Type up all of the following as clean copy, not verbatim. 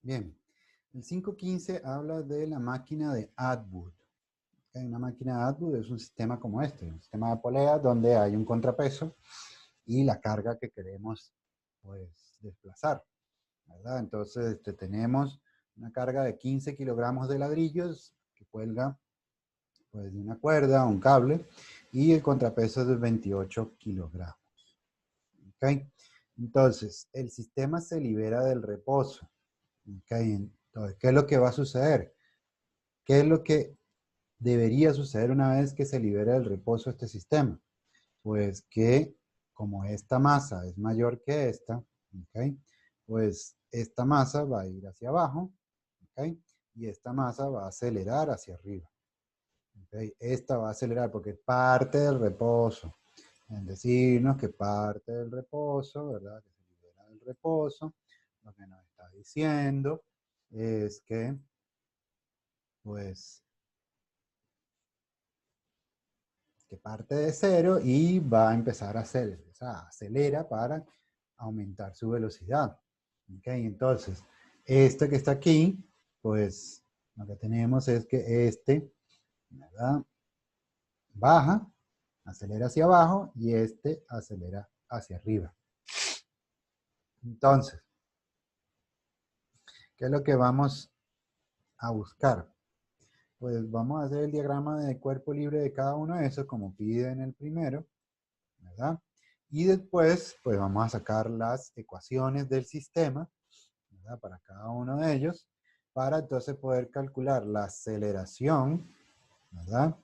Bien, el 5.15 habla de la máquina de Atwood. ¿Ok? Una máquina de Atwood es un sistema como este, un sistema de polea donde hay un contrapeso y la carga que queremos pues, desplazar, ¿verdad? Entonces tenemos una carga de 15 kilogramos de ladrillos que cuelga pues, de una cuerda, un cable, y el contrapeso es de 28 kilogramos. ¿Ok? Entonces, el sistema se libera del reposo. ¿Ok? Entonces, ¿qué es lo que va a suceder? ¿Qué es lo que debería suceder una vez que se libere del reposo este sistema? Pues que como esta masa es mayor que esta, ¿ok? Pues esta masa va a ir hacia abajo, ¿ok? Y esta masa va a acelerar hacia arriba. ¿Ok? Esta va a acelerar porque parte del reposo. Es decirnos que parte del reposo, ¿verdad? Que se libera del reposo. Lo que nos está diciendo es que, pues, que parte de cero y va a empezar a acelerar, o sea, acelera para aumentar su velocidad. ¿Ok? Entonces, este que está aquí, pues lo que tenemos es que este, ¿verdad? Baja, acelera hacia abajo y este acelera hacia arriba. Entonces, ¿qué es lo que vamos a buscar? Pues vamos a hacer el diagrama de cuerpo libre de cada uno de esos, como pide en el primero, ¿verdad? Y después, pues vamos a sacar las ecuaciones del sistema, ¿verdad? Para cada uno de ellos, para entonces poder calcular la aceleración, ¿verdad?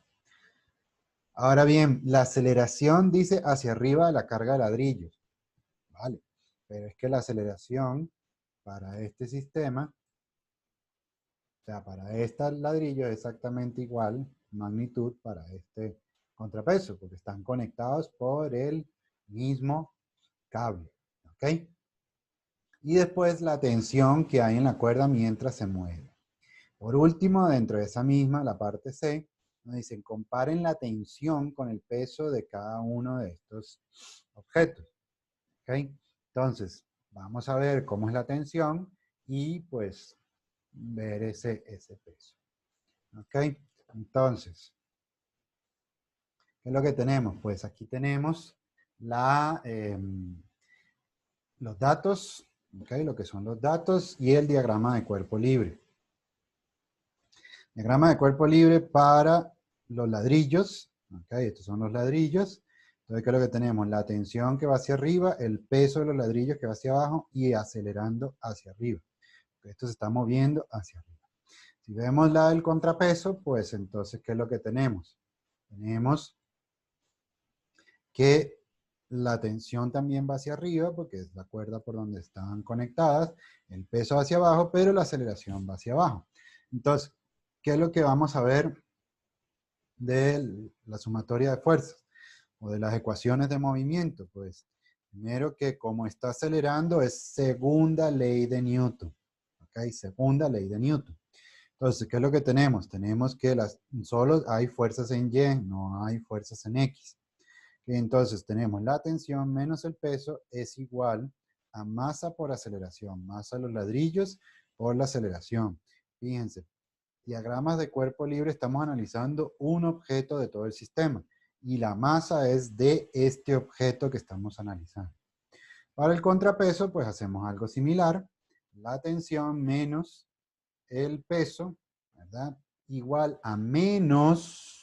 Ahora bien, la aceleración dice hacia arriba de la carga de ladrillos, ¿vale? Pero es que la aceleración para este sistema, o sea, para este ladrillo es exactamente igual magnitud para este contrapeso, porque están conectados por el mismo cable, ¿ok? Y después la tensión que hay en la cuerda mientras se mueve. Por último, dentro de esa misma, la parte C, nos dicen, comparen la tensión con el peso de cada uno de estos objetos. ¿Ok? Entonces, vamos a ver cómo es la tensión y pues ver ese peso. ¿Ok? Entonces, ¿qué es lo que tenemos? Pues aquí tenemos los datos, ¿ok? Lo que son los datos y el diagrama de cuerpo libre. Diagrama de cuerpo libre para los ladrillos. ¿Ok? Estos son los ladrillos. Entonces, ¿qué es lo que tenemos? La tensión que va hacia arriba, el peso de los ladrillos que va hacia abajo y acelerando hacia arriba. Esto se está moviendo hacia arriba. Si vemos la del contrapeso, pues entonces, ¿qué es lo que tenemos? Tenemos que la tensión también va hacia arriba, porque es la cuerda por donde están conectadas, el peso hacia abajo, pero la aceleración va hacia abajo. Entonces, ¿qué es lo que vamos a ver de la sumatoria de fuerzas o de las ecuaciones de movimiento? Pues primero que como está acelerando es segunda ley de Newton. ¿Ok? Segunda ley de Newton. Entonces, ¿qué es lo que tenemos? Tenemos que solo hay fuerzas en Y, no hay fuerzas en X. Entonces tenemos la tensión menos el peso es igual a masa por aceleración. Masa de los ladrillos por la aceleración. Fíjense, diagramas de cuerpo libre estamos analizando un objeto de todo el sistema y la masa es de este objeto que estamos analizando. Para el contrapeso, pues hacemos algo similar. La tensión menos el peso, ¿verdad? Igual a menos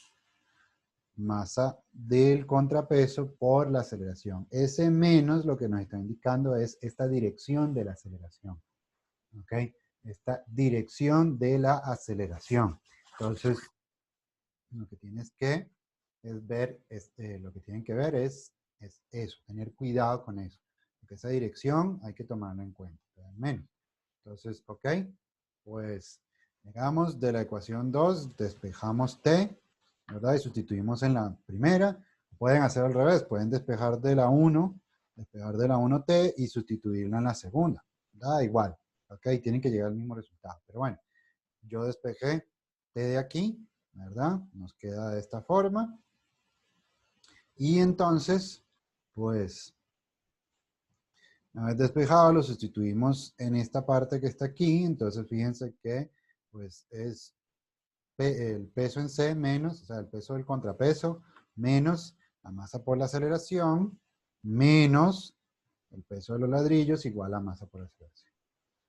masa del contrapeso por la aceleración. Ese menos lo que nos está indicando es esta dirección de la aceleración. ¿Ok? Esta dirección de la aceleración. Entonces, lo que tienes que es ver, lo que tienen que ver es eso, tener cuidado con eso. Porque esa dirección hay que tomarla en cuenta. Menos. Entonces, ok, pues llegamos de la ecuación 2, despejamos t, ¿verdad? Y sustituimos en la primera. Pueden hacer al revés, pueden despejar de la 1, despejar de la 1t y sustituirla en la segunda. Da igual, ok, tienen que llegar al mismo resultado. Pero bueno, yo despejé t de aquí, ¿verdad? Nos queda de esta forma. Y entonces, pues, Una vez despejado, lo sustituimos en esta parte que está aquí. Entonces, fíjense que pues es el peso en C menos, o sea, el peso del contrapeso, menos la masa por la aceleración, menos el peso de los ladrillos igual a masa por aceleración.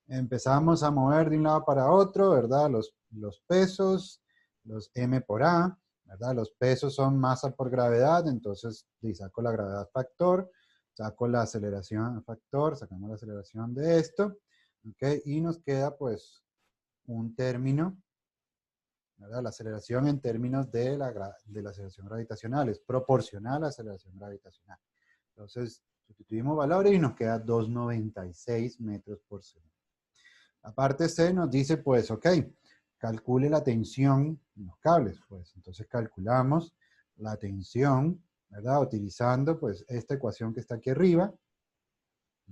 Empezamos a mover de un lado para otro, ¿verdad? Los pesos, los M por A, ¿verdad? Los pesos son masa por gravedad, entonces saco la gravedad factor, saco la aceleración factor, sacamos la aceleración de esto, ¿ok? Y nos queda pues un término, ¿verdad? La aceleración en términos de la aceleración gravitacional es proporcional a la aceleración gravitacional. Entonces, sustituimos valores y nos queda 296 metros por segundo. La parte C nos dice, pues, ok, calcule la tensión en los cables. Pues, entonces calculamos la tensión, ¿verdad? Utilizando, pues, esta ecuación que está aquí arriba.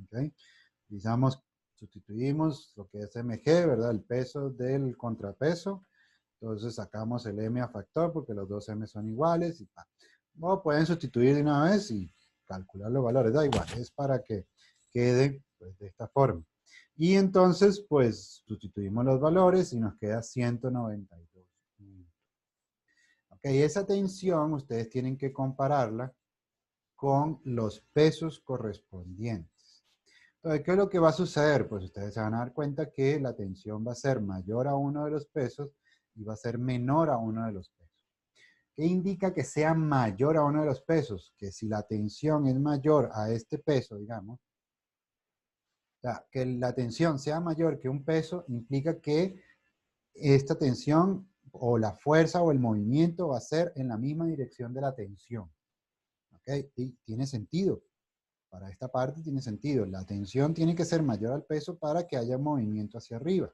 ¿Ok? Sustituimos lo que es mg, ¿verdad? El peso del contrapeso. Entonces sacamos el m a factor porque los dos m son iguales. Y, o pueden sustituir de una vez y calcular los valores. Da igual, es para que quede pues, de esta forma. Y entonces, pues, sustituimos los valores y nos queda 192. Ok, esa tensión ustedes tienen que compararla con los pesos correspondientes. Entonces, ¿qué es lo que va a suceder? Pues ustedes se van a dar cuenta que la tensión va a ser mayor a uno de los pesos y va a ser menor a uno de los pesos. ¿Qué indica que sea mayor a uno de los pesos? Que si la tensión es mayor a este peso, digamos, o sea, que la tensión sea mayor que un peso implica que esta tensión o la fuerza o el movimiento va a ser en la misma dirección de la tensión. ¿Ok? Y tiene sentido. Para esta parte tiene sentido. La tensión tiene que ser mayor al peso para que haya movimiento hacia arriba.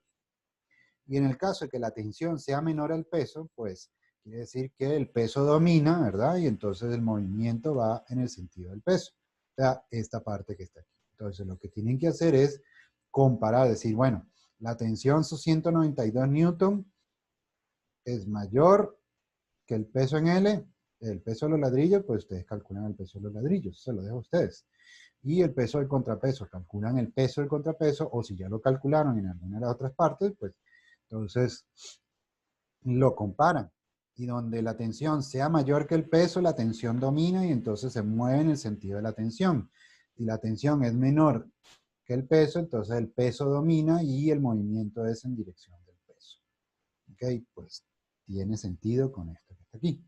Y en el caso de que la tensión sea menor al peso, pues quiere decir que el peso domina, ¿verdad? Y entonces el movimiento va en el sentido del peso. O sea, esta parte que está aquí. Entonces lo que tienen que hacer es comparar, decir, bueno, la tensión son 192 newton, es mayor que el peso en L, el peso de los ladrillos, pues ustedes calculan el peso de los ladrillos, se lo dejo a ustedes. Y el peso del contrapeso, calculan el peso del contrapeso, o si ya lo calcularon en alguna de las otras partes, pues entonces lo comparan. Y donde la tensión sea mayor que el peso, la tensión domina y entonces se mueve en el sentido de la tensión. Si la tensión es menor que el peso, entonces el peso domina y el movimiento es en dirección del peso. ¿Ok? Pues tiene sentido con esto que está aquí.